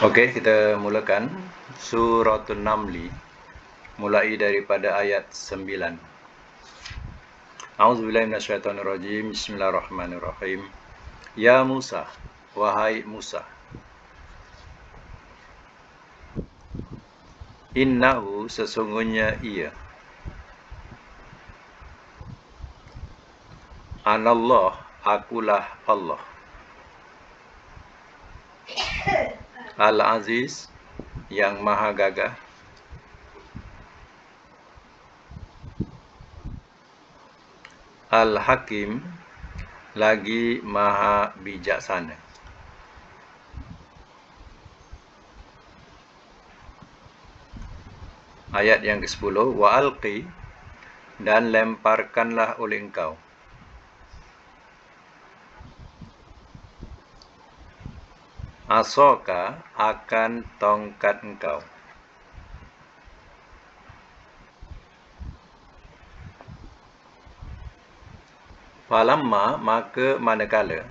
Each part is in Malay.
Okey, kita mulakan Suratul Namli mulai daripada ayat 9. A'udzubillahi minasyaitonirrajim. Bismillahirrahmanirrahim. Ya Musa, wahai Musa. Innahu sesungguhnya ia. Anallah, akulah Allah. Al-Aziz, yang maha gagah. Al-Hakim, lagi maha bijaksana. Ayat yang ke-10, wa alqi, dan lemparkanlah oleh engkau. Asoka, akan tongkat engkau. Falamma, maka manakala.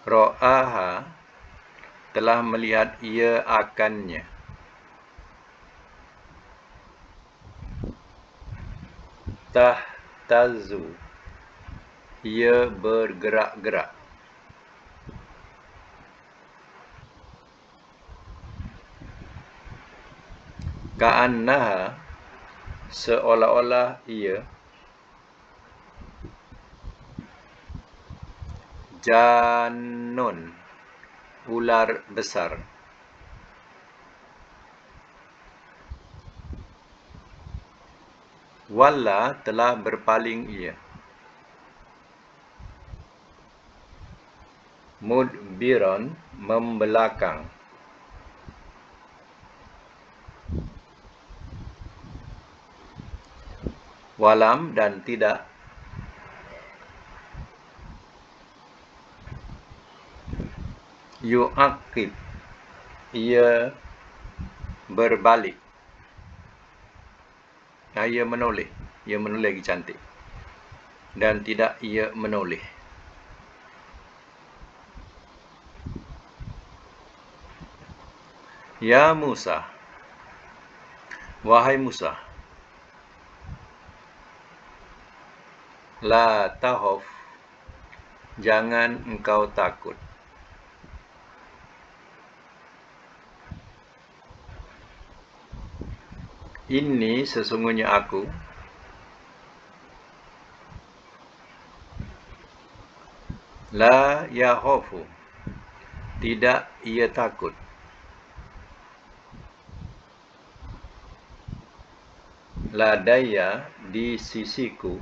Ro'aha, telah melihat ia akannya. Tahtazu, ia bergerak-gerak. Ka'annaha, seolah-olah ia. Jannun, ular besar. Walla, telah berpaling ia. Mudbiron, membelakang. Walam, dan tidak. Yu'aqib, ia berbalik. Ia menoleh. Ia menoleh lagi cantik. Dan tidak ia menoleh. Ya Musa, wahai Musa. La tahaf, jangan engkau takut. Ini sesungguhnya aku. La yahofu, tidak ia takut. Ladaya, di sisiku.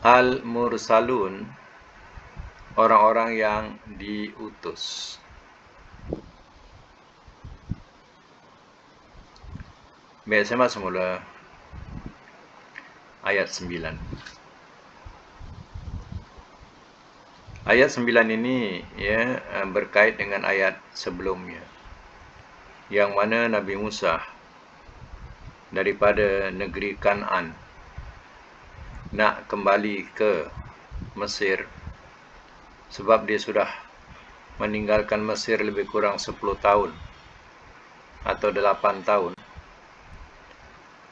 Al-Mursalun, orang-orang yang diutus. Baik, saya masuk semula ayat 9. Ayat 9 ini berkait dengan ayat sebelumnya, yang mana Nabi Musa daripada negeri Kan'an nak kembali ke Mesir, sebab dia sudah meninggalkan Mesir lebih kurang 10 tahun atau 8 tahun,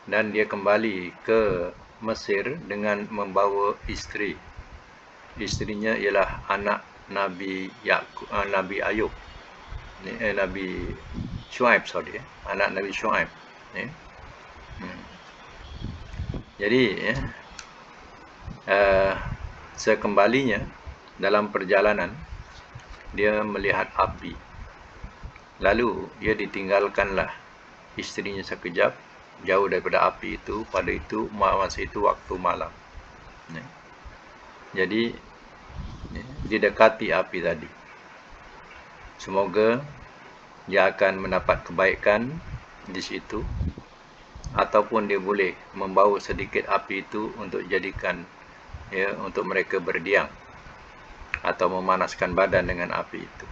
dan dia kembali ke Mesir dengan membawa isteri. Isterinya ialah anak Nabi Ayub, Nabi Shu'aib, anak Nabi Shu'aib. Jadi sekembalinya dalam perjalanan, dia melihat api. Lalu dia ditinggalkanlah isterinya sekejap jauh daripada api itu. Pada itu, masa itu waktu malam. Jadi didekati api tadi. Semoga dia akan mendapat kebaikan di situ, ataupun dia boleh membawa sedikit api itu untuk jadikan untuk mereka berdiam atau memanaskan badan dengan api itu.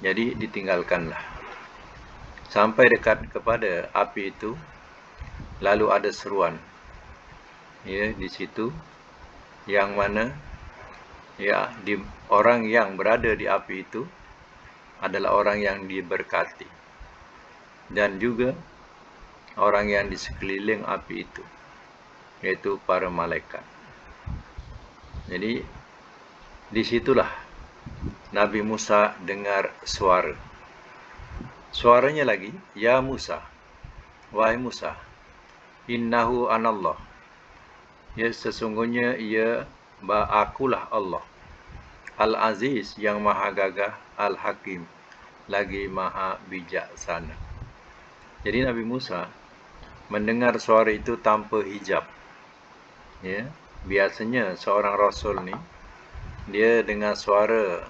Jadi ditinggalkanlah. Sampai dekat kepada api itu, lalu ada seruan. Ya, di situ yang mana ya orang yang berada di api itu adalah orang yang diberkati, dan juga orang yang di sekeliling api itu, yaitu para malaikat. Jadi disitulah Nabi Musa dengar suara. Suaranya lagi, ya Musa, wahai Musa, innahu anallah. Ya, sesungguhnya akulah Allah, Al-Aziz, yang maha gagah, Al-Hakim, lagi maha bijaksana. Jadi Nabi Musa mendengar suara itu tanpa hijab. Ya, biasanya seorang rasul ni, dia dengar suara,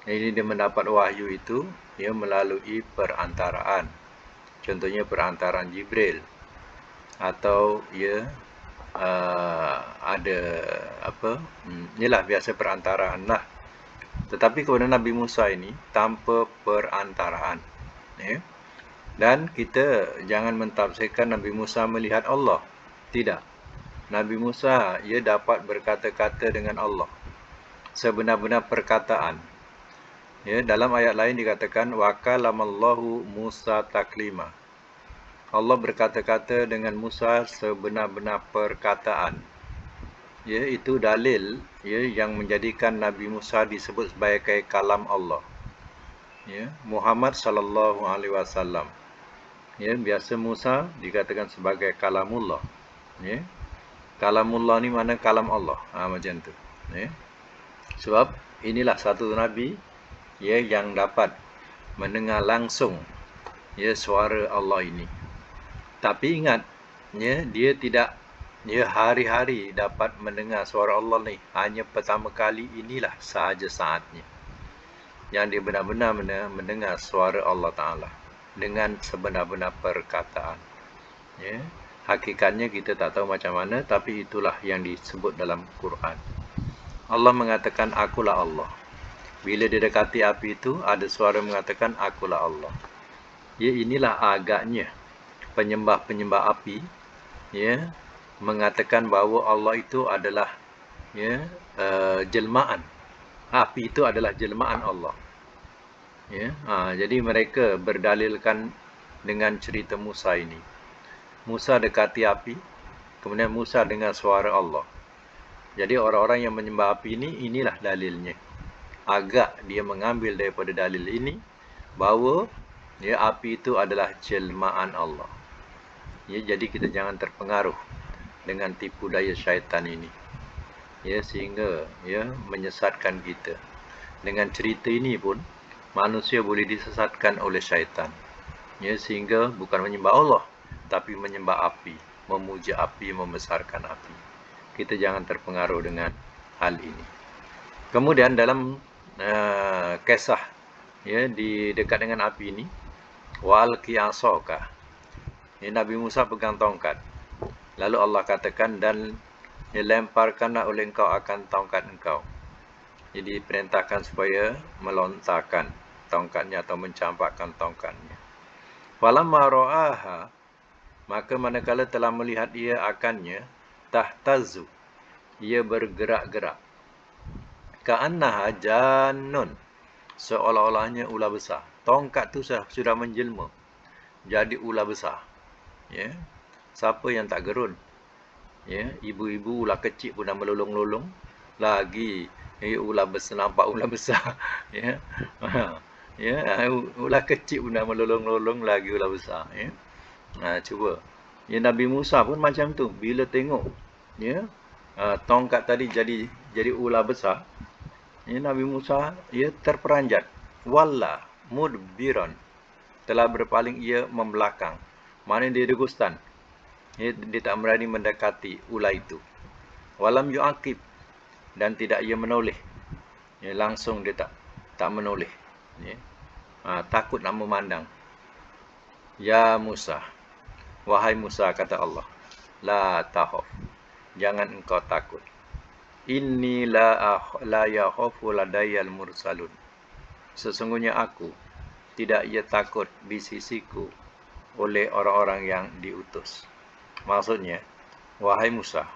ini dia mendapat wahyu itu melalui perantaraan. Contohnya perantaraan Jibril, atau ada inilah biasa perantaraan lah. Tetapi kepada Nabi Musa ini tanpa perantaraan. Ya. Dan kita jangan mentafsirkan Nabi Musa melihat Allah. Tidak. Nabi Musa dapat berkata-kata dengan Allah sebenar-benar perkataan. Ya, dalam ayat lain dikatakan wa kalamallahu Musa taklima. Allah berkata-kata dengan Musa sebenar-benar perkataan. Ya, itu dalil yang menjadikan Nabi Musa disebut sebagai kalam Allah. Ya, Muhammad sallallahu alaihi wasallam. Ya, biasa Musa dikatakan sebagai kalamullah. Ya. Kalamullah ni mana kalam Allah. Macam tu. Ya. Sebab inilah satu nabi yang dapat mendengar langsung suara Allah ini. Tapi ingat, dia tidak hari-hari dapat mendengar suara Allah ni. Hanya pertama kali inilah sahaja saatnya yang dia benar-benar mendengar suara Allah Ta'ala dengan sebenar-benar perkataan. Ya. Hakikatnya kita tak tahu macam mana, tapi itulah yang disebut dalam Quran. Allah mengatakan akulah Allah. Bila dia dekati api itu, ada suara mengatakan akulah Allah. Ya, inilah agaknya penyembah-penyembah api mengatakan bahawa Allah itu adalah jelmaan. Api itu adalah jelmaan Allah. Ya, jadi mereka berdalilkan dengan cerita Musa ini. Musa dekati api, kemudian Musa dengar suara Allah. Jadi orang-orang yang menyembah api ini, inilah dalilnya. Agak dia mengambil daripada dalil ini bahawa api itu adalah jelmaan Allah. Ya, jadi kita jangan terpengaruh dengan tipu daya syaitan ini. Ya, sehingga menyesatkan kita. Dengan cerita ini pun manusia boleh disesatkan oleh syaitan. Ya, sehingga bukan menyembah Allah, tapi menyembah api, memuja api, membesarkan api. Kita jangan terpengaruh dengan hal ini. Kemudian dalam kisah di dekat dengan api ini, wal qiyasaka. Nabi Musa pegang tongkat. Lalu Allah katakan, dan lemparkanlah oleh engkau akan tongkat engkau. Jadi perintahkan supaya melontarkan tongkatnya atau mencampakkan tongkatnya. Falamma ra'aha, maka manakala telah melihat ia akannya, tahtazu, ia bergerak-gerak. Ka'annaha jannun, seolah-olahnya ular besar. Tongkat tu sudah menjelma jadi ular besar. Ya. Siapa yang tak gerun? Ya, ibu-ibu ular kecil pun dah melolong-lolong, lagi ular besar, nampak ular besar. Ya. Ya, ular kecil pun dah melolong-lolong, lagi ular besar. Ya. Cuba. Ya, Nabi Musa pun macam tu. Bila tengok tongkat tadi jadi ular besar, Nabi Musa terperanjat. Walla mudbiran, telah berpaling ia membelakang. Mana dia degustan. Dia tak berani mendekati ular itu. Walam yu'aqib, dan tidak ia menoleh. Langsung dia tak menoleh. Takut nak memandang. Ya Musa, wahai Musa, kata Allah, la tahaf, jangan engkau takut. Inni la yakhafu ladayal mursalun, sesungguhnya aku tidak ia takut di sisiku oleh orang-orang yang diutus. Maksudnya, wahai Musa,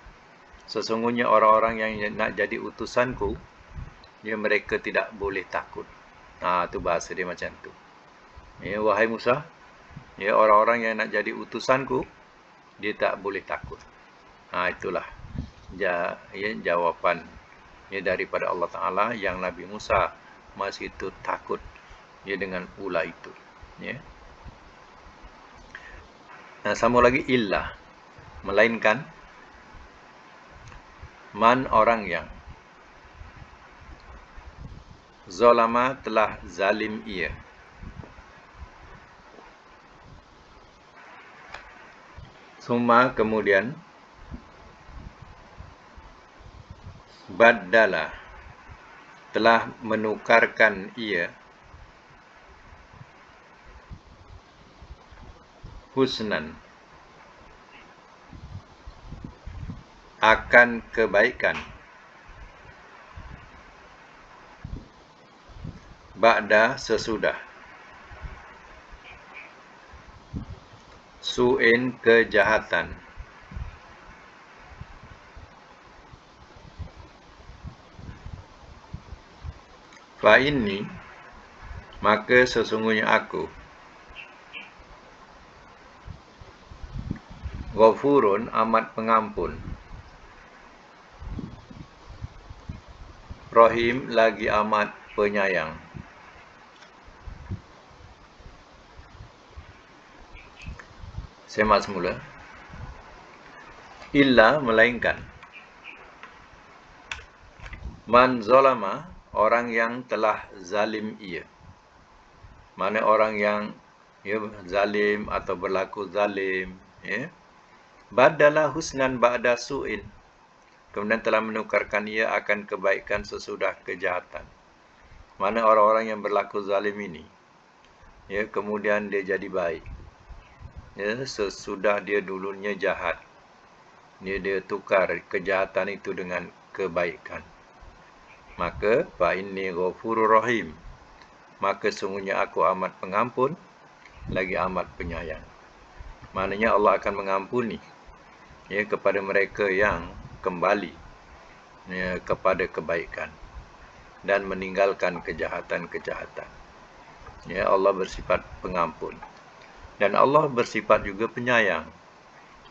sesungguhnya orang-orang yang nak jadi utusanku, mereka tidak boleh takut. Tu bahasa dia macam tu. Wahai Musa, orang-orang yang nak jadi utusanku, dia tak boleh takut. Itulah jawapan daripada Allah Ta'ala yang Nabi Musa masih itu takut dengan ular itu. Sama lagi illa, melainkan man orang yang zalama telah zalim ia, summa kemudian baddala telah menukarkan ia husnan akan kebaikan ba'da sesudah su'in kejahatan fa inni maka sesungguhnya aku ghafurun amat pengampun, rahim lagi amat penyayang. Semak semula. Illa melainkan man zalama orang yang telah zalim ia. Mana orang yang zalim atau berlaku zalim, badala husnan ba'da su'in, kemudian telah menukarkan ia akan kebaikan sesudah kejahatan. Mana orang-orang yang berlaku zalim ini, kemudian dia jadi baik, sesudah dia dulunya jahat, dia tukar kejahatan itu dengan kebaikan. Maka fa inni ghafurur rahim, maka sungguhnya aku amat pengampun lagi amat penyayang. Maknanya Allah akan mengampuni kepada mereka yang kembali kepada kebaikan dan meninggalkan kejahatan-kejahatan. Allah bersifat pengampun dan Allah bersifat juga penyayang,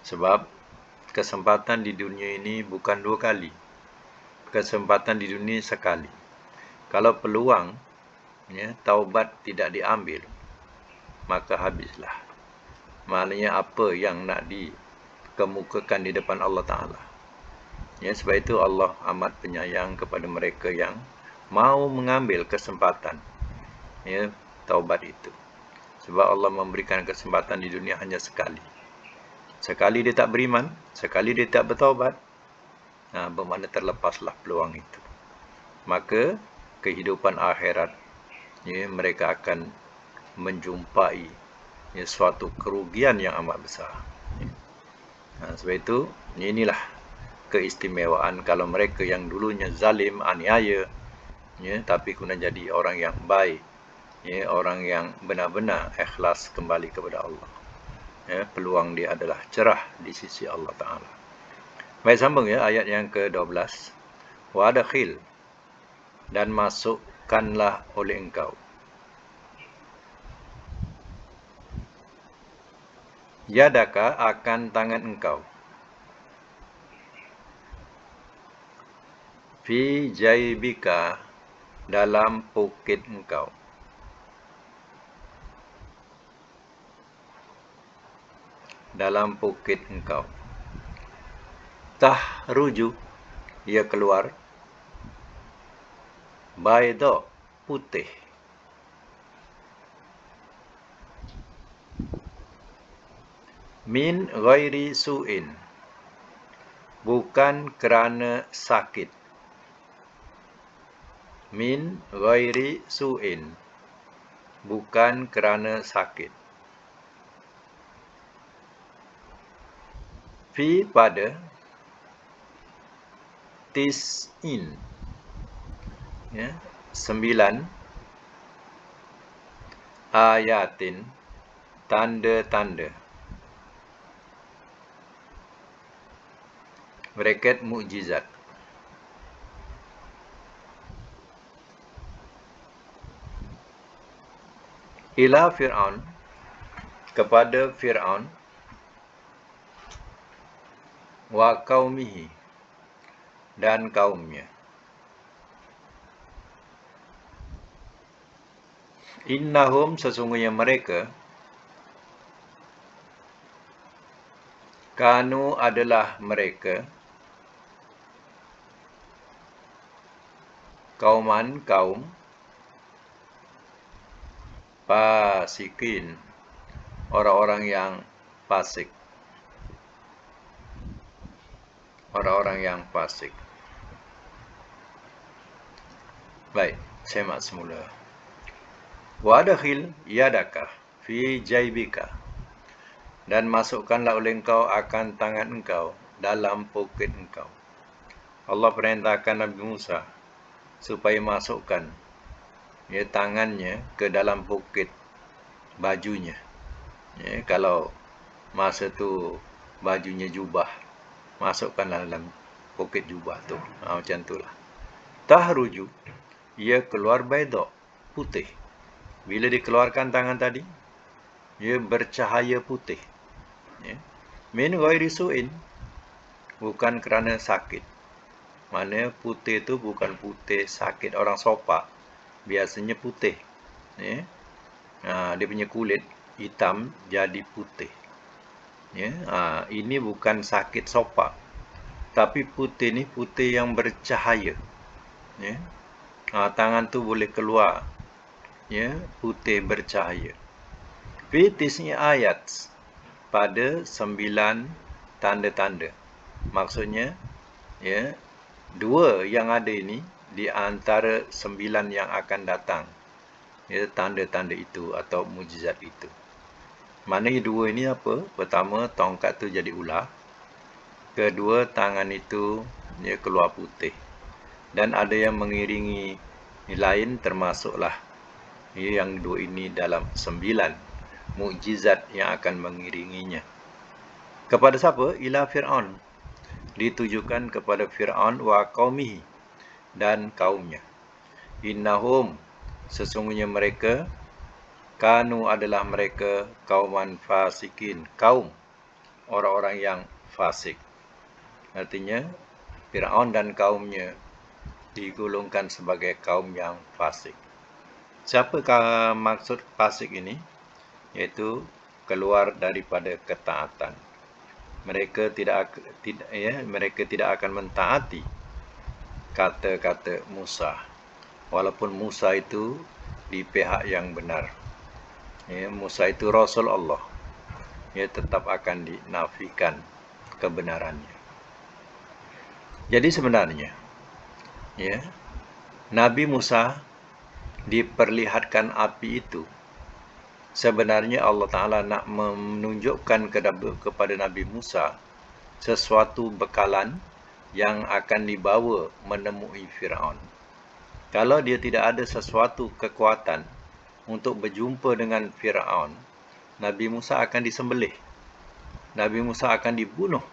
sebab kesempatan di dunia ini bukan 2 kali. Kesempatan di dunia sekali. Kalau peluang taubat tidak diambil, maka habislah. Maknanya apa yang nak dikemukakan di depan Allah Ta'ala. Sebab itu Allah amat penyayang kepada mereka yang mau mengambil kesempatan taubat itu. Sebab Allah memberikan kesempatan di dunia hanya sekali. Sekali dia tak beriman, sekali dia tak bertaubat, bermakna terlepaslah peluang itu. Maka kehidupan akhirat mereka akan menjumpai suatu kerugian yang amat besar. Sebab itu inilah keistimewaan kalau mereka yang dulunya zalim, aniaya, tapi kemudian jadi orang yang baik, orang yang benar-benar ikhlas kembali kepada Allah. Peluang dia adalah cerah di sisi Allah Ta'ala. Baik, sambung ayat yang ke-12. Wa adkhil, dan masukkanlah oleh engkau yadaka akan tangan engkau fi jaibika dalam poket engkau, dalam poket engkau. Tahruju, ia keluar, bayda, putih, min ghairi su'in, bukan kerana sakit. Min ghairi su'in, bukan kerana sakit. Fi pada tis'in, 9 ayatin, tanda-tanda. Bracket mukjizat. Ila Fir'aun, kepada Fir'aun, wa qaumihi, dan kaumnya. Innahum, sesungguhnya mereka, kanu, adalah mereka, kauman, kaum, fasikin, orang-orang yang fasik. Orang-orang yang fasik. Baik, semak semula. Wadakhil yadaka fi jaibika, dan masukkanlah oleh engkau akan tangan engkau dalam poket engkau. Allah perintahkan Nabi Musa supaya masukkan tangannya ke dalam poket bajunya. Kalau masa tu bajunya jubah, masukkanlah dalam poket jubah tu. Macam itulah. Tahruju, ia keluar baydok, putih. Bila dikeluarkan tangan tadi, ia bercahaya putih. Min ghairi su'in, bukan kerana sakit. Mana putih tu bukan putih sakit orang sopak. Biasanya putih. Dia punya kulit hitam jadi putih. Ini bukan sakit sopak. Tapi putih ni putih yang bercahaya. Tangan tu boleh keluar. Putih bercahaya. Fi tisni ayat, pada 9 tanda-tanda. Maksudnya, 2 yang ada ini di antara 9 yang akan datang. Tanda-tanda itu atau mukjizat itu. Maknanya 2 ini apa? Pertama, tongkat tu jadi ular. Kedua, tangan itu keluar putih. Dan ada yang mengiringi lain, termasuklah yang 2 ini dalam 9 mukjizat yang akan mengiringinya. Kepada siapa? Ila Fir'aun. Ditujukan kepada Fir'aun wa qaumihi, dan kaumnya. Innahum, sesungguhnya mereka, kanu, adalah mereka, kauman fasikin, kaum orang-orang yang fasik. Artinya Fir'aun dan kaumnya digolongkan sebagai kaum yang fasik. Siapakah maksud fasik ini? Iaitu keluar daripada ketaatan. Mereka tidak akan mentaati kata-kata Musa, walaupun Musa itu di pihak yang benar. Musa itu Rasul Allah. Tetap akan dinafikan kebenarannya. Jadi sebenarnya, Nabi Musa diperlihatkan api itu, sebenarnya Allah Ta'ala nak menunjukkan kepada Nabi Musa sesuatu bekalan yang akan dibawa menemui Fir'aun. Kalau dia tidak ada sesuatu kekuatan untuk berjumpa dengan Fir'aun, Nabi Musa akan disembelih. Nabi Musa akan dibunuh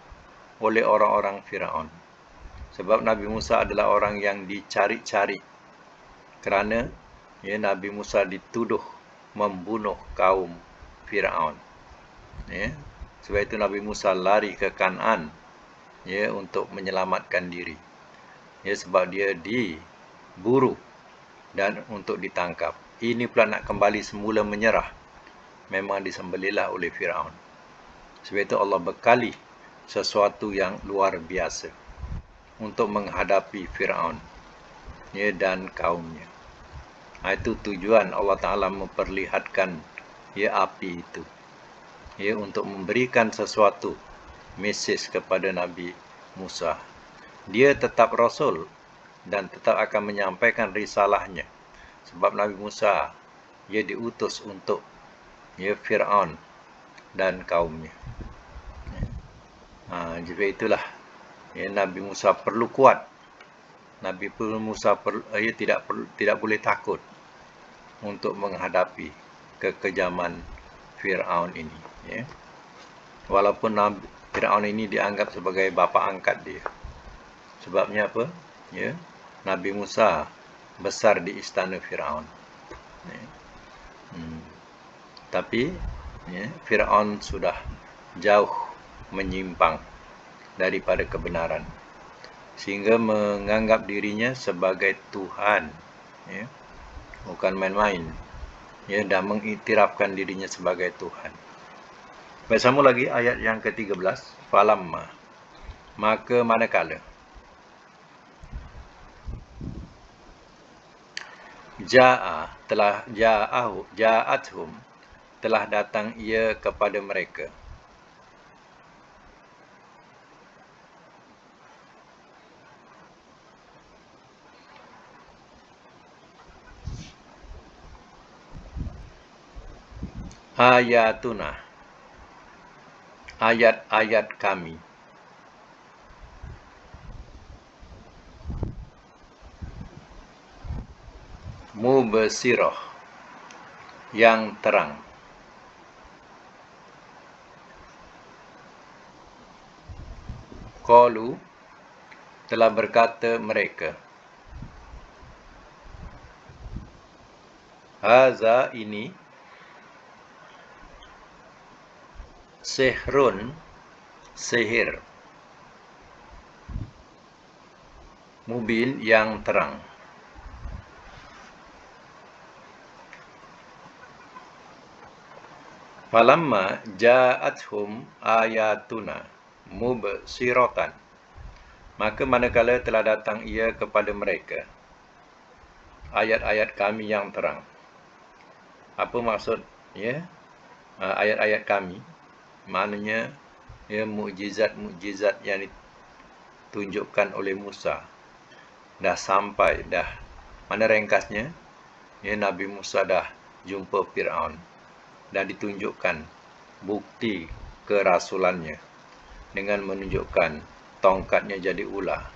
oleh orang-orang Fir'aun. Sebab Nabi Musa adalah orang yang dicari-cari. Kerana Nabi Musa dituduh membunuh kaum Fir'aun. Sebab itu Nabi Musa lari ke Kan'an untuk menyelamatkan diri. Sebab dia diburu dan untuk ditangkap. Ini pula nak kembali semula menyerah. Memang disembelihlah oleh Fir'aun. Sebab itu Allah bekali sesuatu yang luar biasa untuk menghadapi Fir'aun dan kaumnya. Itu tujuan Allah Ta'ala memperlihatkan api itu, untuk memberikan sesuatu mesej kepada Nabi Musa. Dia tetap Rasul dan tetap akan menyampaikan risalahnya. Sebab Nabi Musa diutus untuk Fir'aun dan kaumnya. Jadi itulah, Nabi Musa perlu kuat. Nabi Musa tidak boleh takut untuk menghadapi kekejaman Fir'aun ini. Ya. Walaupun Fir'aun ini dianggap sebagai bapa angkat dia. Sebabnya apa? Ya. Nabi Musa besar di istana Fir'aun. Ya. Tapi ya, Fir'aun sudah jauh menyimpang daripada kebenaran, sehingga menganggap dirinya sebagai Tuhan. Ya. Bukan main-main. Ya, dan mengiktirafkan dirinya sebagai Tuhan. Baik, sambung lagi ayat yang ke-13. Falamma, maka manakala ja'athum telah datang ia kepada mereka. Ayatuna, ayat-ayat kami. Mubsirah, yang terang. Qalu, telah berkata mereka. Haza, ini. Sihrun, sihir. Mubin, yang terang. Falamma ja'athum ayatuna mubsiratan, maka manakala telah datang ia kepada mereka ayat-ayat kami yang terang. Apa maksud ya ayat-ayat kami? Maknanya ya mukjizat-mukjizat yang ditunjukkan oleh Musa dah sampai dah. Mana ringkasnya? Ya, Nabi Musa dah jumpa Fir'aun, dah ditunjukkan bukti kerasulannya dengan menunjukkan tongkatnya jadi ular,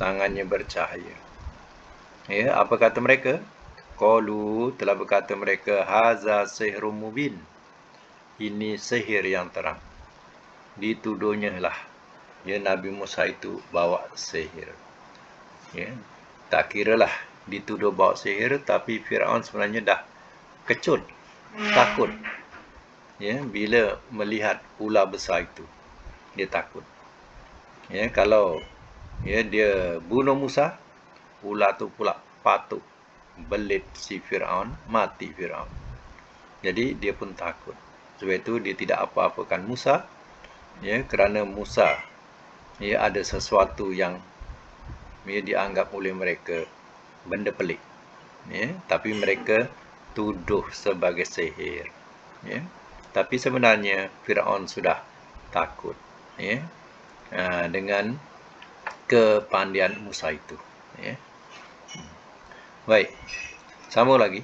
tangannya bercahaya. Ya, apa kata mereka? Qalu, telah berkata mereka, haza sihrum mubin, ini sihir yang terang. Dituduhnya lah ya Nabi Musa itu bawa sihir. Ya, tak kiralah dituduh bawa sihir, tapi Fir'aun sebenarnya dah kecut, takut. Ya, bila melihat ular besar itu, dia takut. Ya, kalau ya dia bunuh Musa, ular tu pula patuk belit si Fir'aun, mati Fir'aun. Jadi dia pun takut. Sebab itu dia tidak apa-apakan Musa, ya, kerana Musa ya ada sesuatu yang ya dianggap oleh mereka benda pelik. Ya, tapi mereka tuduh sebagai sihir. Ya. Tapi sebenarnya Fir'aun sudah takut ya dengan kepandaian Musa itu. Ya. Baik, sambung lagi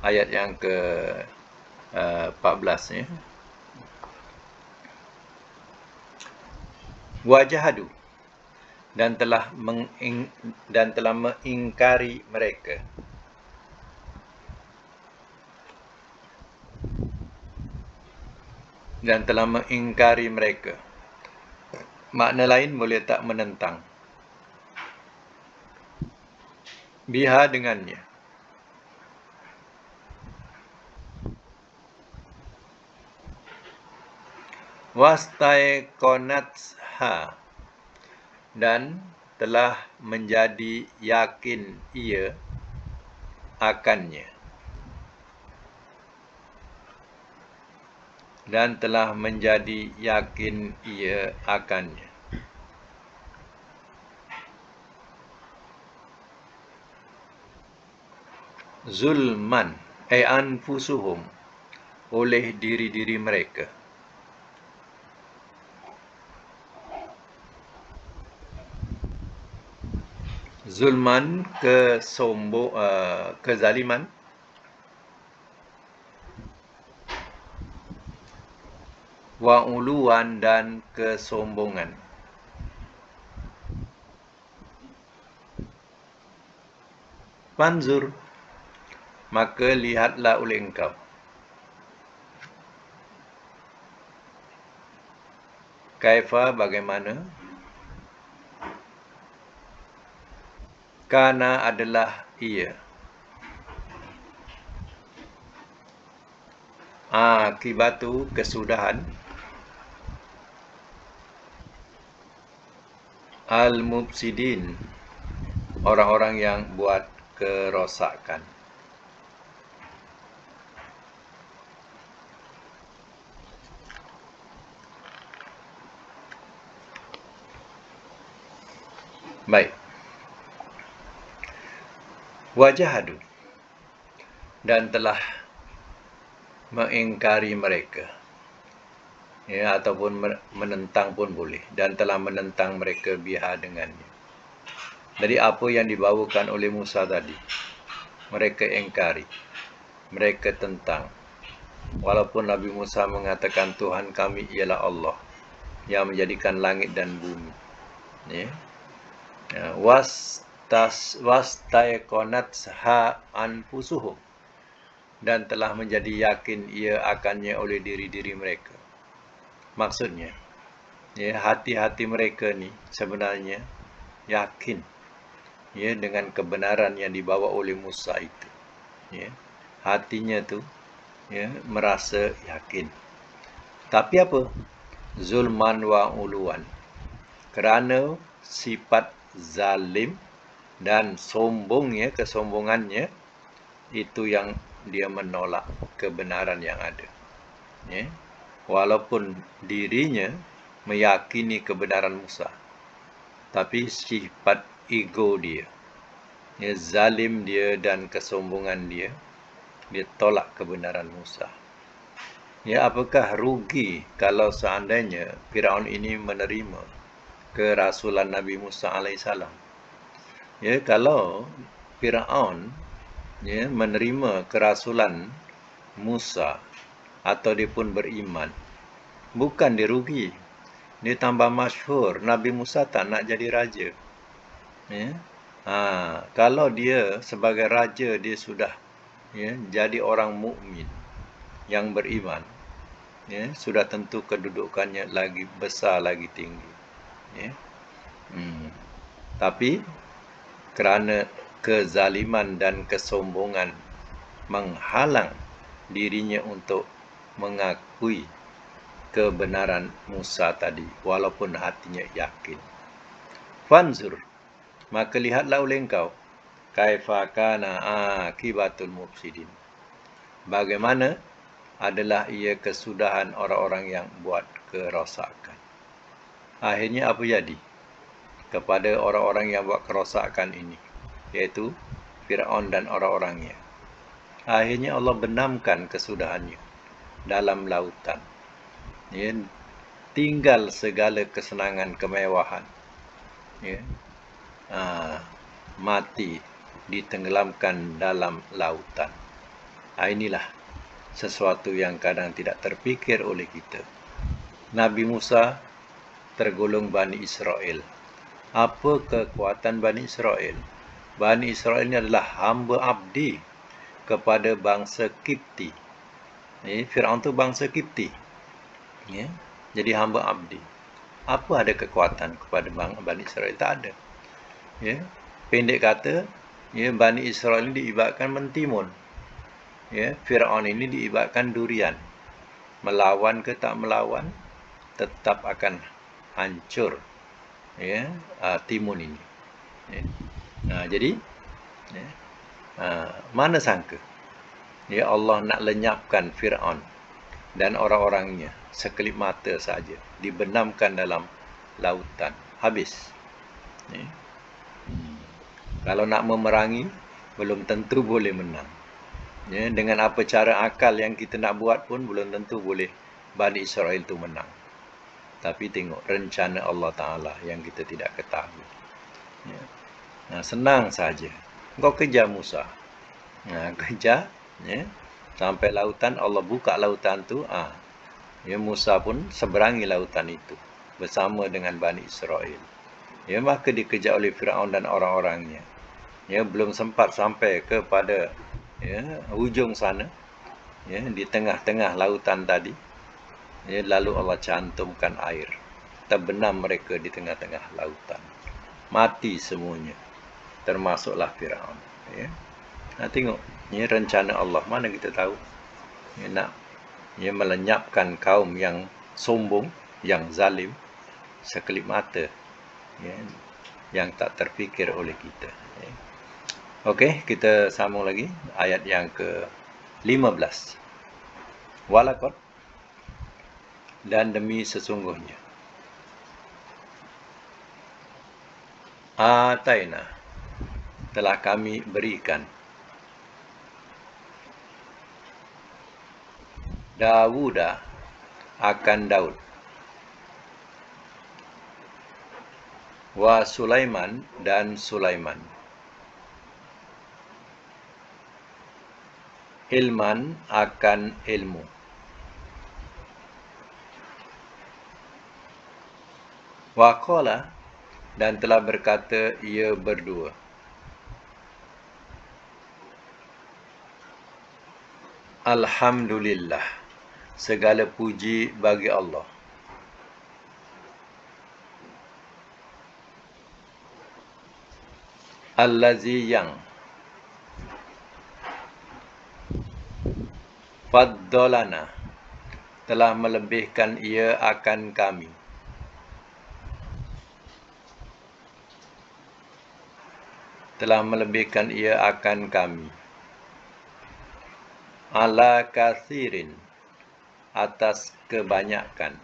ayat yang ke-14 ya. Wajahadu, dan telah mengingkari mereka. Dan telah mengingkari mereka. Makna lain boleh tak menentang. Biha, dengannya. Wastaiqonatha, dan telah menjadi yakin ia akannya. Dan telah menjadi yakin ia akannya. Zulman, anfusuhum, oleh diri-diri mereka. Zulman, kezaliman. Wa uluan, dan kesombongan. Fanzur, maka lihatlah oleh engkau. Kaifa bagaimana? Kana adalah ia. Akibatu kesudahan. Al-mufsidin, orang-orang yang buat kerosakan. Baik. Wajahadu, dan telah mengingkari mereka, ya, ataupun menentang pun boleh, dan telah menentang mereka biha dengannya. Jadi apa yang dibawakan oleh Musa tadi, mereka ingkari, mereka tentang. Walaupun Nabi Musa mengatakan Tuhan kami ialah Allah yang menjadikan langit dan bumi, ya. Wastaiqonatha anfusuhum, dan telah menjadi yakin ia akannya oleh diri-diri mereka. Maksudnya, ya, hati-hati mereka ni sebenarnya yakin, ya, dengan kebenaran yang dibawa oleh Musa itu. Ya, hatinya tu, ya, merasa yakin. Tapi apa? Zulman wa uluan. Kerana sifat zalim dan sombongnya, kesombongannya, itu yang dia menolak kebenaran yang ada. Ya. Walaupun dirinya meyakini kebenaran Musa, tapi sifat ego dia, ya, zalim dia dan kesombongan dia, dia tolak kebenaran Musa. Ya, apakah rugi kalau seandainya Firaun ini menerima kerasulan Nabi Musa alaihissalam? Ya, kalau Firaun, ya, menerima kerasulan Musa atau dia pun beriman, bukan dia rugi, dia tambah masyhur. Nabi Musa tak nak jadi raja. Ya. Kalau dia sebagai raja dia sudah, ya, jadi orang mukmin yang beriman, ya, sudah tentu kedudukannya lagi besar, lagi tinggi. Ya. Tapi kerana kezaliman dan kesombongan menghalang dirinya untuk mengakui kebenaran Musa tadi, walaupun hatinya yakin. Fanzur, maka lihatlah oleh engkau, kaifa kana akibatul mufsidin, bagaimana adalah ia kesudahan orang-orang yang buat kerosakan. Akhirnya apa jadi kepada orang-orang yang buat kerosakan ini, iaitu Firaun dan orang-orangnya? Akhirnya Allah benamkan kesudahannya dalam lautan. Ya, tinggal segala kesenangan, kemewahan, ya, mati, ditenggelamkan dalam lautan. Inilah sesuatu yang kadang tidak terfikir oleh kita. Nabi Musa tergolong Bani Israel. Apa kekuatan Bani Israel? Bani Israel ini adalah hamba abdi kepada bangsa Kipti. Firaun tu bangsa Kipti. Ya, jadi hamba abdi. Apa ada kekuatan kepada Bani Israel? Tak ada. Ya, pendek kata, ya, Bani Israel ini diibaratkan mentimun. Ya, Firaun ini diibaratkan durian. Melawan ke tak melawan, tetap akan hancur, ya, timun ini. Ya. Jadi, ya, mana sangka, ya, Allah nak lenyapkan Firaun dan orang-orangnya sekelip mata saja, dibenamkan dalam lautan, habis. Ya. Kalau nak memerangi, belum tentu boleh menang. Ya, dengan apa cara akal yang kita nak buat pun belum tentu boleh Bani Israel itu menang. Tapi tengok rencana Allah Ta'ala yang kita tidak ketahui. Ya. Senang saja. Kau kejar Musa. Kejar, ya, sampai lautan, Allah buka lautan tu. Ya, Musa pun seberangi lautan itu bersama dengan Bani Israel. Ya, maka dikejar oleh Firaun dan orang-orangnya. Ya, belum sempat sampai kepada, ya, hujung sana, ya, di tengah-tengah lautan tadi, ya, lalu Allah cantumkan air. terbenam mereka di tengah-tengah lautan. Mati semuanya, termasuklah Firaun. Ya. Nah, tengok, ini rencana Allah. Mana kita tahu? Dia nak melenyapkan kaum yang sombong, yang zalim, sekelip mata, ya, yang tak terfikir oleh kita. Ya. Okey, kita sambung lagi ayat yang ke-15. Walaqad, dan demi sesungguhnya, ataina, telah kami berikan, Dawuda, akan Daud, wa Sulaiman, dan Sulaiman, ilman, akan ilmu, wa qala, dan telah berkata ia berdua, Alhamdulillah, segala puji bagi Allah, allazi, yang faddalana, telah melebihkan ia akan kami, telah melebihkan ia akan kami, ala kathirin, atas kebanyakan,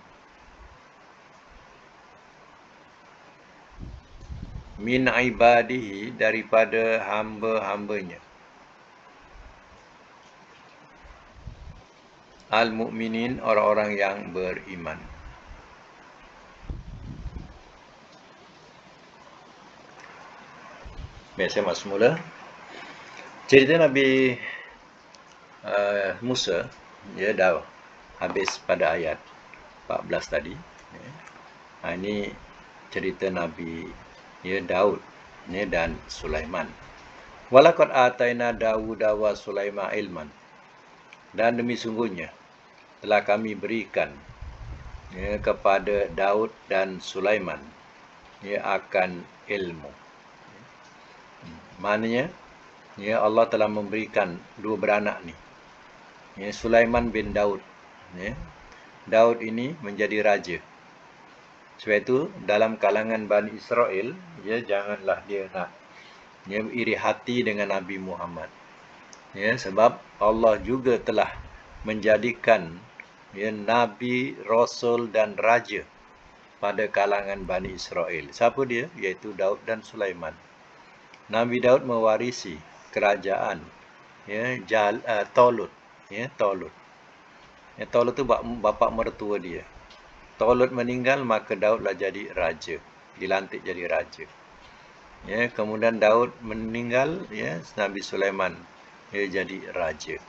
min ibadihi, daripada hamba-hambanya, al-mu'minin, orang-orang yang beriman. Baik, saya masuk semula. Cerita Nabi Musa, dia dah habis pada ayat 14 tadi. Ini cerita Nabi Daud dan Sulaiman. Walaqad ataina Dawuda wa Sulaiman ilman, dan demi sungguhnya telah kami berikan kepada Daud dan Sulaiman akan ilmu. Maknanya Allah telah memberikan dua beranak ni, Sulaiman bin Daud. Daud ini menjadi raja. Sebab itu dalam kalangan Bani Israel, janganlah dia nak iri hati dengan Nabi Muhammad. Sebab Allah juga telah menjadikan Nabi, Rasul dan Raja pada kalangan Bani Israel. Siapa dia? Iaitu Daud dan Sulaiman. Nabi Daud mewarisi kerajaan Talut. Talut. Talut tu bapa mertua dia. Talut meninggal, maka Daudlah jadi raja. Dilantik jadi raja. Kemudian Daud meninggal, Nabi Sulaiman jadi raja.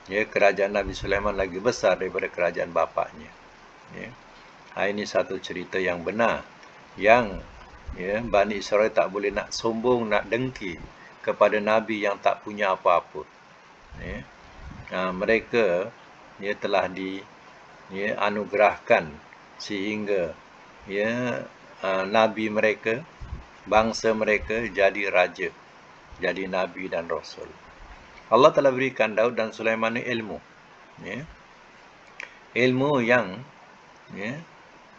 Kerajaan Nabi Sulaiman lagi besar daripada kerajaan bapaknya. Ini satu cerita yang benar, yang Bani Israel tak boleh nak sombong, nak dengki kepada Nabi yang tak punya apa-apa. Mereka telah dianugerahkan sehingga Nabi mereka, bangsa mereka jadi raja, jadi Nabi dan Rasul. Allah telah berikan Daud dan Sulaiman ilmu. Ilmu yang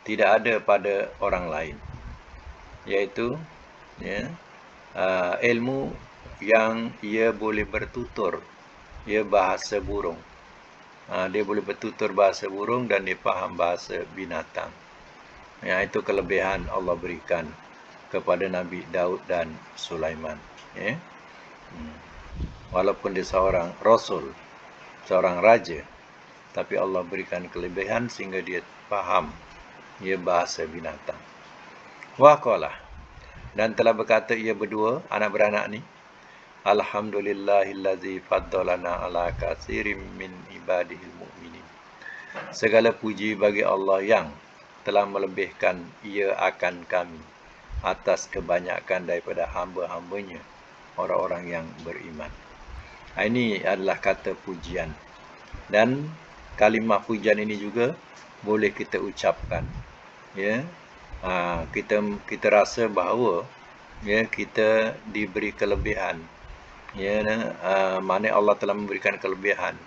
tidak ada pada orang lain. Iaitu ilmu yang ia boleh bertutur bahasa burung. Dia boleh bertutur bahasa burung dan dia faham bahasa binatang. Itu kelebihan Allah berikan kepada Nabi Daud dan Sulaiman. Walaupun dia seorang Rasul, seorang raja, tapi Allah berikan kelebihan sehingga dia faham bahasa binatang. Waqalah, dan telah berkata ia berdua, anak beranak ni, Alhamdulillahillazi faddalana ala katsirin min ibadihil mu'minin. Segala puji bagi Allah yang telah melebihkan ia akan kami atas kebanyakan daripada hamba-hambanya, orang-orang yang beriman. Ini adalah kata pujian. Dan kalimah pujian ini juga boleh kita ucapkan kita rasa bahawa ya kita diberi kelebihan. Ya, mana Allah telah memberikan kelebihan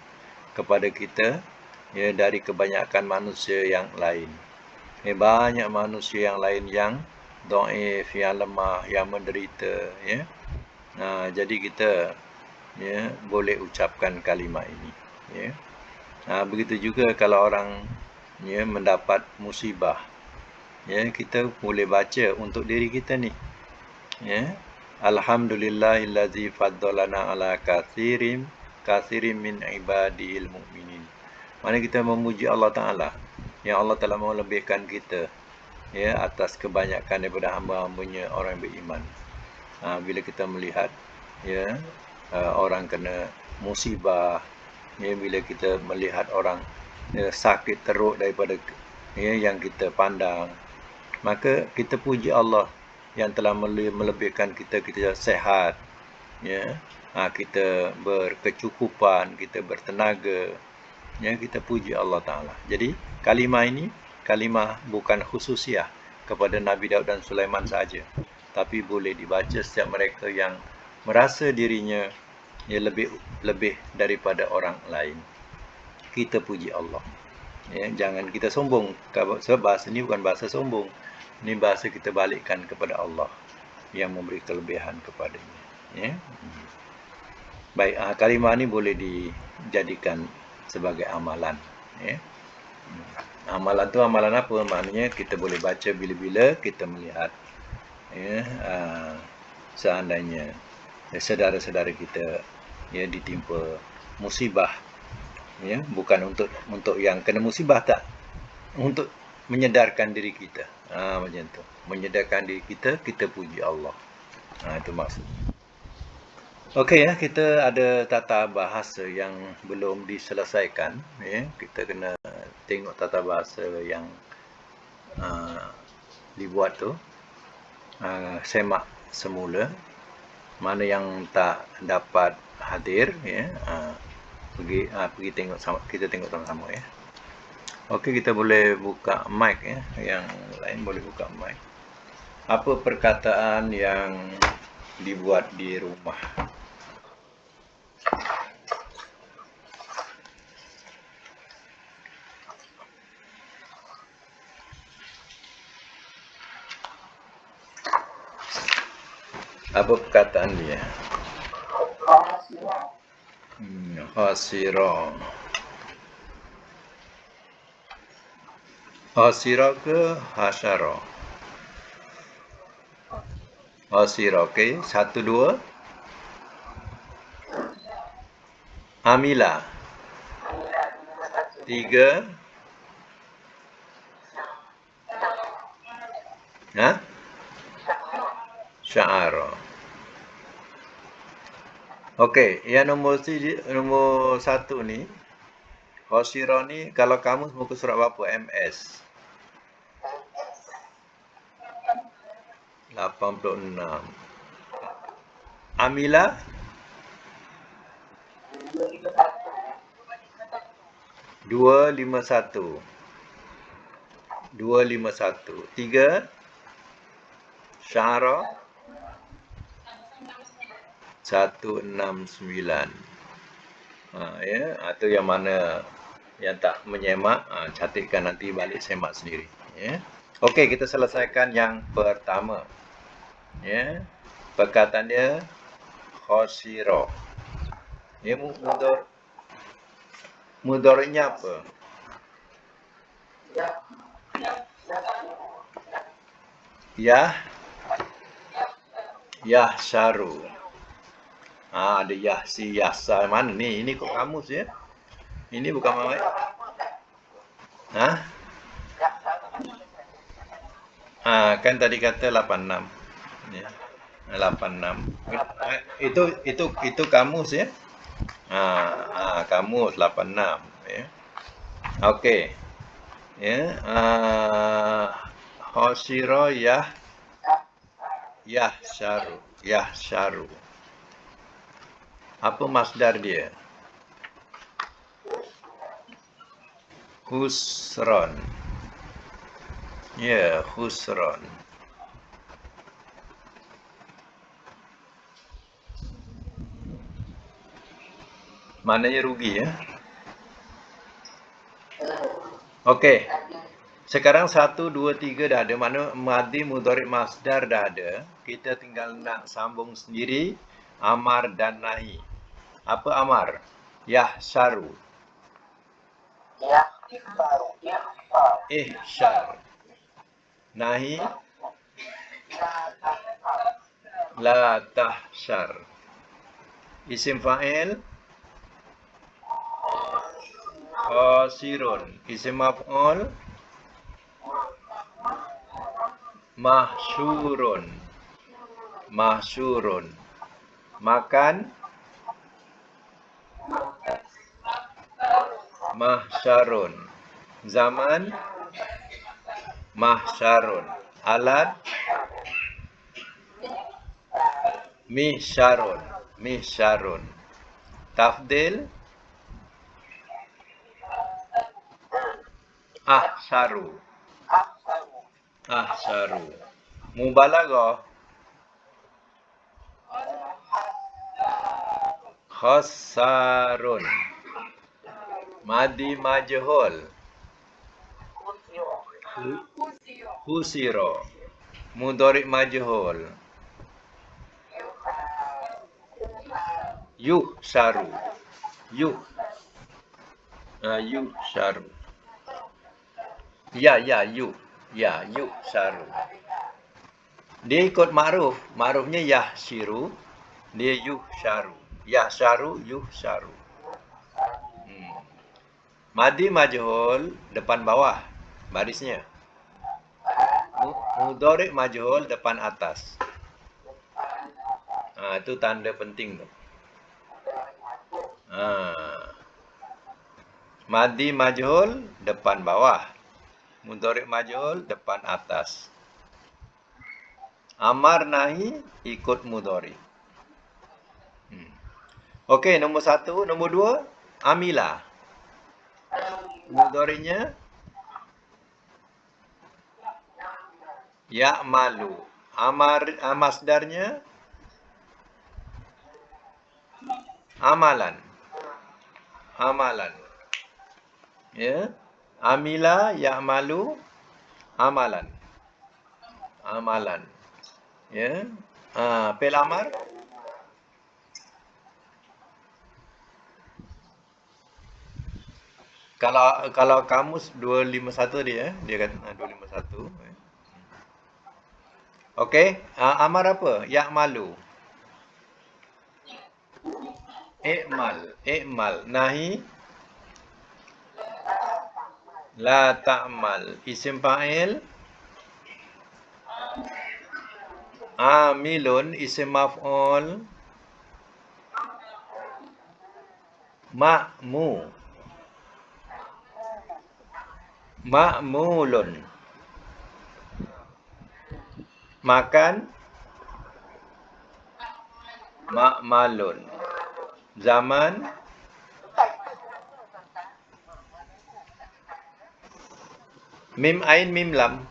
kepada kita ya dari kebanyakan manusia yang lain. Ya, banyak manusia yang lain yang dhaif, yang lemah, yang menderita ya. Jadi kita ya boleh ucapkan kalimat ini ya. Begitu juga kalau orang ya mendapat musibah, ya kita boleh baca untuk diri kita ni ya, alhamdulillahillazi faddalana ala kathirin min ibadil mu'minin. Mana kita memuji Allah Ta'ala yang Allah telah melebihkan kita ya atas kebanyakan daripada hamba-hambanya orang yang beriman. Bila kita melihat ya orang kena musibah ya, bila kita melihat orang ya, sakit teruk daripada ya, yang kita pandang, maka kita puji Allah yang telah melebihkan kita sehat ya, kita berkecukupan, kita bertenaga ya, kita puji Allah Ta'ala. Jadi kalimah ini kalimah bukan khususiah kepada Nabi Daud dan Sulaiman saja, tapi boleh dibaca setiap mereka yang merasa dirinya ya lebih daripada orang lain. Kita puji Allah ya, jangan kita sombong, sebab bahasa ini bukan bahasa sombong. Ini bahasa kita balikkan kepada Allah yang memberi kelebihan kepadanya ya. Baik, kalimah ini boleh dijadikan sebagai amalan ya. Amalan tu amalan apa? Maknanya kita boleh baca bila-bila kita melihat ya, seandainya saudara-saudara kita ya ditimpa musibah ya, bukan untuk yang kena musibah, tak, untuk menyedarkan diri kita. Macam tu, menyedarkan diri kita, kita puji Allah. Itu maksud. Okey ya, kita ada tata bahasa yang belum diselesaikan ya. Kita kena tengok tata bahasa yang dibuat tu. Semak semula. Mana yang tak dapat hadir ya, pergi tengok sama, kita tengok sama-sama ya. Okey, kita boleh buka mic ya. Yang lain boleh buka mic. Apa perkataan yang dibuat di rumah? Apa perkataan dia? Khasira. Khasira ke hasyara? Khasira, okey. 1, 2. Amila. 3. Sya'ara. Okey, yang nombor 1 ni, khasira ni kalau kamu muka surat berapa? MS 86. Amila 251. 3. Sya'ara 169. Ya, atau yang mana yang tak menyemak, catatkan nanti balik semak sendiri ya. Okey, kita selesaikan yang pertama ya. Perkataan dia khasira. Ya, mudhari'nya apa? Yahsyaru. Ada yahsi, yahsa. Mana ni? Ini kok kamus ya? Ini bukan mawai. Kan tadi kata 86. Ya. 86. Itu kamus ya? Kamus 86 ya. Okey. Ya, khasira yahsyaru. Apa masdar dia? Khusran. Ya, khusran. Maknanya rugi ya. Okey. Sekarang 1, 2, 3 dah ada. Mana madhi mudhari masdar dah ada. Kita tinggal nak sambung sendiri amar dan nahi. Apa amar? Yahsharu. Ihsyar. Nahi la tahsyar. Isim fa'il khasirun. Isim maf'ul mahsyurun. Mahsyurun. Makan mahsyarun. Zaman mahsyarun. Alat mihsyarun. Mihsyarun. Tafdil ahsaru. Ahsaru. Mubalaghah khassarun. Madi majhul khusira. Mudhari majhul yuhsaru. Yuhsaru. Ya, yuhsaru. Dia ikut ma'ruf. Ma'rufnya yahshiru. Dia yuhsharu. Yahsharu, yuhsharu. Madi majhul depan bawah barisnya. Mudhari majhul depan atas. Itu tanda penting tu. Madi majhul depan bawah. Mudhari majhul depan atas. Amar nahi ikut mudhari. Okey, nombor 1, nombor 2 amila. Mudhari'nya ya'malu. Masdarnya amalan. Amalan. Ya. Amila ya'malu amalan. Amalan. Ya. Fi'il amar kalau kamus 251 dia kata 251. Okey, amar apa? Ya'malu. I'mal. Nahi la ta'mal. Isim fa'il amilun. Isim maf'ul ma'mulun. Makan ma'malun. Zaman mim ain mim lam.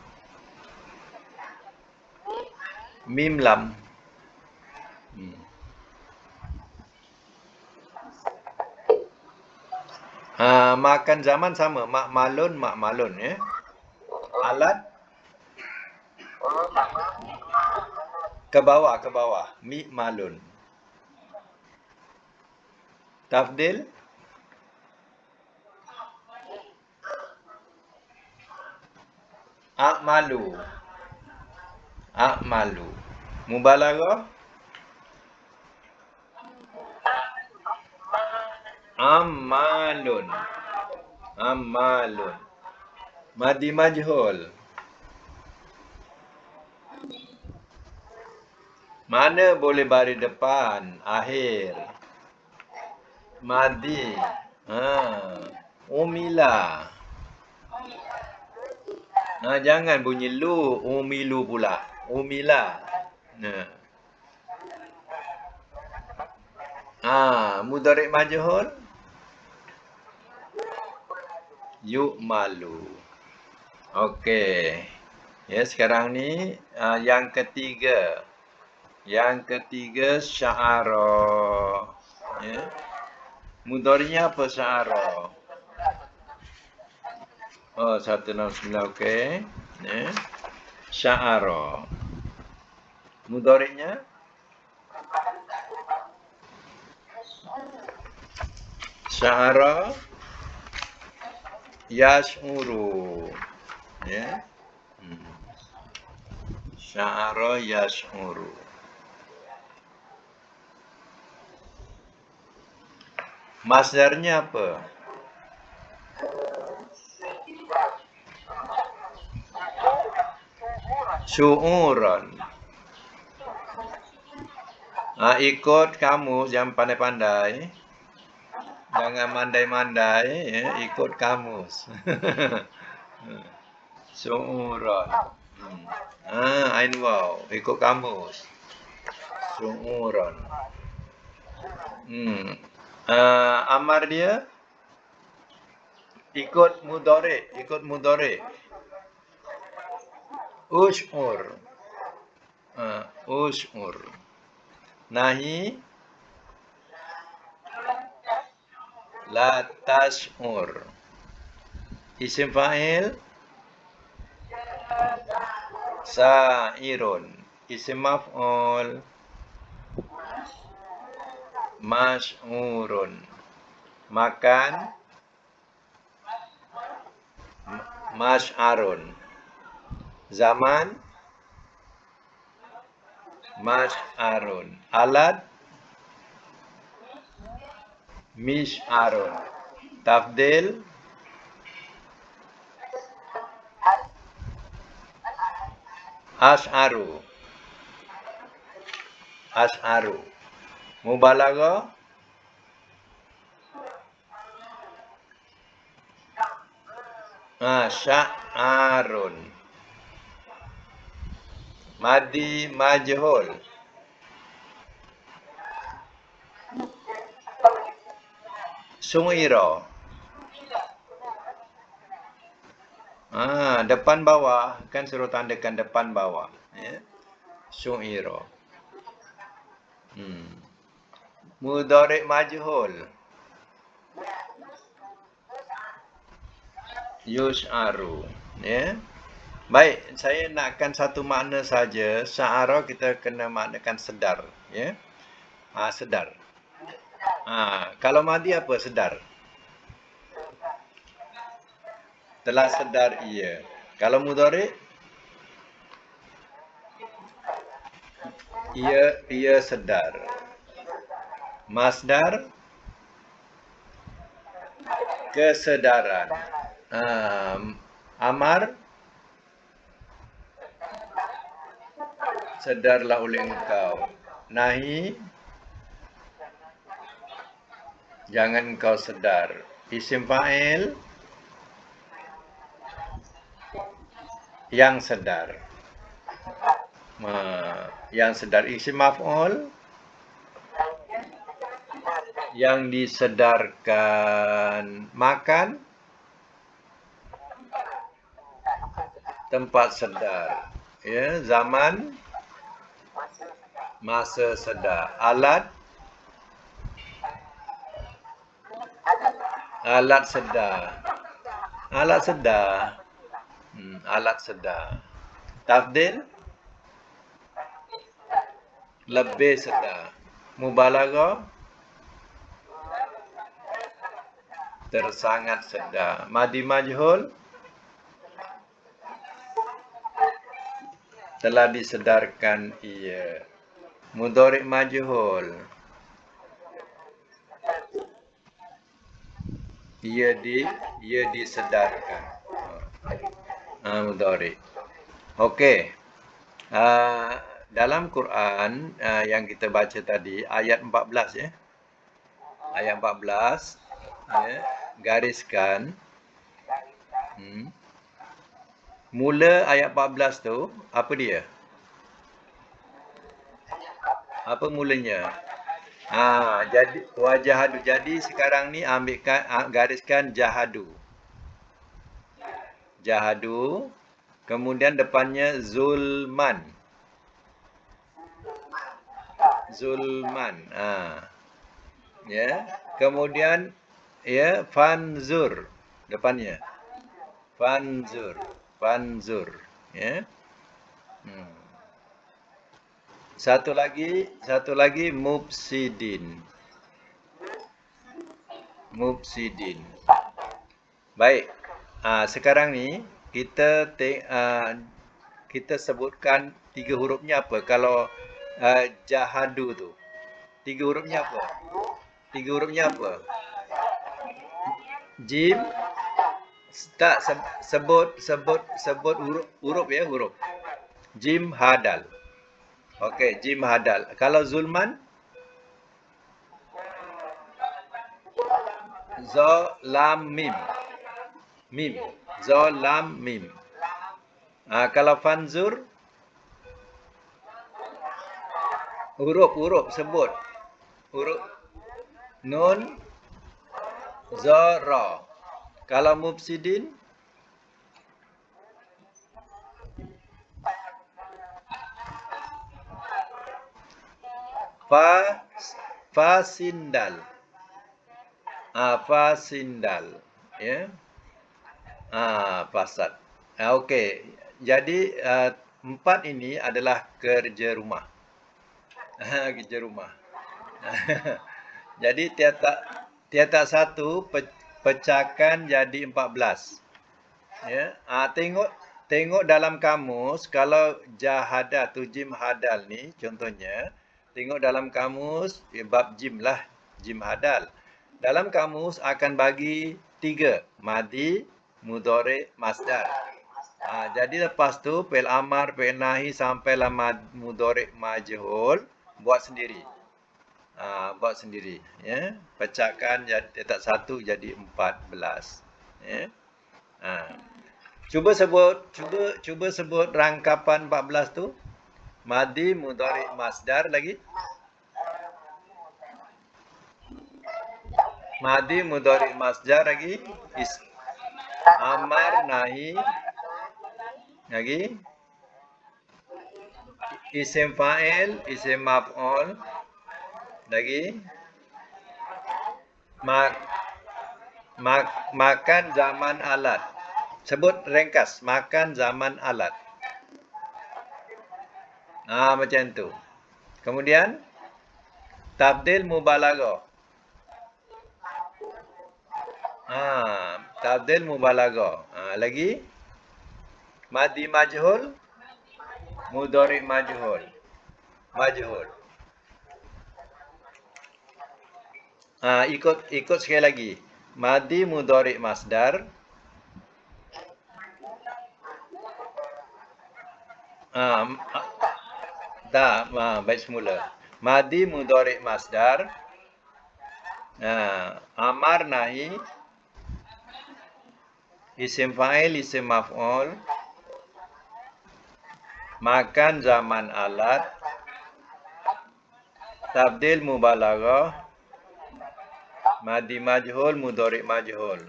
Mim lam. Makan zaman sama. Ma'malun ya. Alat ke bawah. Mi'malun. Tafdil a'malu. Mubalaghah ammalun. Madi majhul. Mana boleh baris depan? Akhir. Madi. Umila. Jangan bunyi lu. Umilu pula. Umila. Mudhari' majhul yu'malu. Okey. Ya, sekarang ni yang ketiga. Yang ketiga sya'ara. Ya. Mudhari'nya apa sya'ara? Oh, 169, okey. Ya. Sya'ara. Mudhari'nya sya'ara yash'uru. Ya. Sya'ara yash'uru. Masdarnya apa? Syu'uran. Ikut kamu, jangan pandai-pandai. Jangan mandai-mandai, ya. Ikut kamus. Syu'uran. Ain waw, ikut kamus. Syu'uran. Amar dia ikut mudhari. Ush'ur. Ush'ur. Nahi la tash'ur. Isim fa'il sa'irun. Isim maf'ul mash'urun. Makan mash'arun. Zaman mash'arun. Alat mish'arun. Tafdil ash'aru. Mubalaghah sya'arun. Madi majhul su'ira. Depan bawah, kan suruh tandakan depan bawah, ya. Su'ira. Mudhari' majhul yush'aru, ya. Baik, saya nakkan satu makna saja. Sya'ara kita kena maknakan sedar, ya. Sedar. Kalau madi apa sedar? Telah sedar ia. Kalau mudhari' ia sedar. Masdar kesedaran. Amar sedarlah oleh engkau. Nahi jangan engkau sedar. Isim fa'il yang sedar. Yang sedar. Isim maf'ul yang disedarkan. Makan tempat sedar, ya. Zaman masa sedar. Alat sedar. Alat sedar. Tafdil lebih sedar. Mubalaghah tersangat sedar. Madi majhul telah disedarkan ia. Mudhari' majhul ia disedarkan. Mudhari'. Okey. Dalam Quran yang kita baca tadi ayat 14, ya. Ayat 14, ya, gariskan. Mula ayat 14 tu apa dia? Apa mulanya? Jadi wajahadu. Jadi sekarang ni ambilkan gariskan jahadu. Jahadu Kemudian depannya zulman. Zulman. Ya. Kemudian ya fanzur depannya. Fanzur. Fanzur. Ya. Satu lagi mufsidin. Mufsidin. Baik. Sekarang ni kita sebutkan 3 hurufnya apa? Kalau jahadu tu. 3 hurufnya apa? 3 hurufnya apa? Jim. Tak sebut huruf ya, huruf. Jim hadal. Okey, jim hadal. Kalau zulman? Za lam mim. Mim. Za lam mim. Kalau fanzur? Huruf sebut. Huruf nun, za, ra. Kalau mufsidin? Fasindal. Fasindal. Ya. Fasad. Okey. Jadi 4 ini adalah kerja rumah. Kerja rumah. Jadi tiap satu pecahkan jadi 14. Ya. Tengok dalam kamus, kalau jahada tu jim hadal ni contohnya, tengok dalam kamus bab jim lah, jim hadal. Dalam kamus akan bagi 3, madi, mudhari, masdar. Jadi lepas tu fi'il amar, fi'il nahi sampailah mudhari majhul, buat sendiri. Buat sendiri, ya. Pecahkan jadi satu jadi 14, ya. Cuba sebut rangkapan 14 tu. Madi, mudhari, masdar lagi. Madi, mudhari, masdar lagi. Amar, nahi. Lagi. Isim fa'il, isim maf'ul. Lagi. Makan zaman alat. Sebut ringkas, makan zaman alat. Macam tu. Kemudian tabdil mubalaghah. Tabdil mubalaghah. Lagi madi majhul, mudhari majhul. Majhul. Ikut sekali lagi. Madi mudhari masdar. Baik semula. Madi mudhari masdar. Amar nahi. Isim fa'il, isim maf'ul. Makan zaman alat. Tabdil mubalaghah. Madi majhul, mudhari majhul.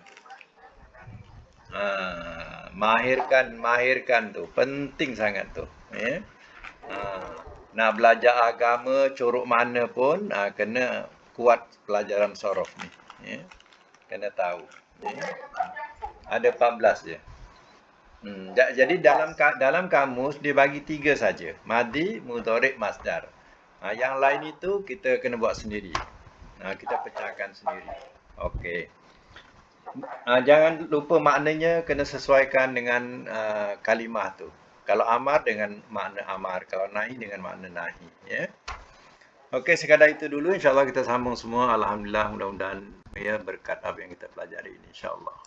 Mahirkan tu. Penting sangat tu. Ya. Nak belajar agama curuk mana pun, kena kuat pelajaran sorof ni. Ya. Kena tahu. Ya. Ada 14 je. Jadi dalam kamus dia bagi 3 saja. Madi, mudhari, masdar. Yang lain itu kita kena buat sendiri. Kita pecahkan sendiri. Okey. Jangan lupa maknanya kena sesuaikan dengan kalimah tu. Kalau amar dengan makna amar, kalau nahi dengan makna nahi, ya. Okey, sekadar itu dulu, insya-Allah kita sambung semua. Alhamdulillah, mudah-mudahan ya berkat apa yang kita pelajari ini, insya-Allah.